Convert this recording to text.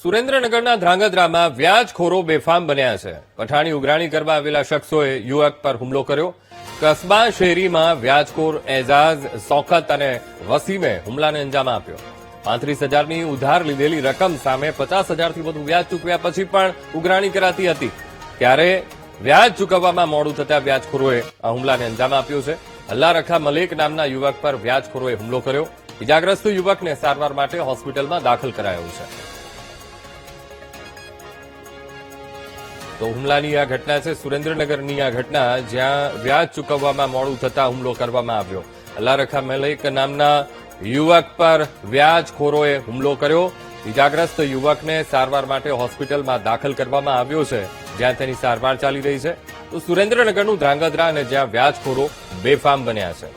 સુરેન્દ્રનગરના ધ્રાંગધ્રામાં વ્યાજખોરો બેફામ બન્યા છે. પઠાણી ઉઘરાણી કરવા આવેલા શખ્સોએ યુવક પર હુમલો કર્યો. કસ્બા શેરીમાં વ્યાજખોર એજાઝ, શૌકત અને વસીમે હુમલાને અંજામ આપ્યો. 35,000ની ઉધાર લીધેલી રકમ સામે 50,000થી વધુ વ્યાજ ચૂકવ્યા પછી પણ ઉઘરાણી કરાતી હતી. ત્યારે વ્યાજ ચૂકવવામાં મોડું થતા વ્યાજખોરોએ આ હુમલાને અંજામ આપ્યો છે. અલ્લારખા મલેક નામના યુવક પર વ્યાજખોરોએ હુમલો કર્યો. ઇજાગ્રસ્ત યુવકને સારવાર માટે હોસ્પિટલમાં દાખલ કરાયો છે. તો હુમલાની આ ઘટના છે સુરેન્દ્રનગરની આ ઘટના, જ્યાં વ્યાજ ચૂકવવામાં મોડું થતા હુમલો કરવામાં આવ્યો. અલ્લારખા મલેક નામના યુવક પર વ્યાજખોરોએ હુમલો કર્યો. ઇજાગ્રસ્ત યુવકને સારવાર માટે હોસ્પિટલમાં દાખલ કરવામાં આવ્યો છે, જ્યાં તેની સારવાર ચાલી રહી છે. તો સુરેન્દ્રનગરનું ધ્રાંગધ્રા અને જ્યાં વ્યાજખોરો બેફામ બન્યા છે.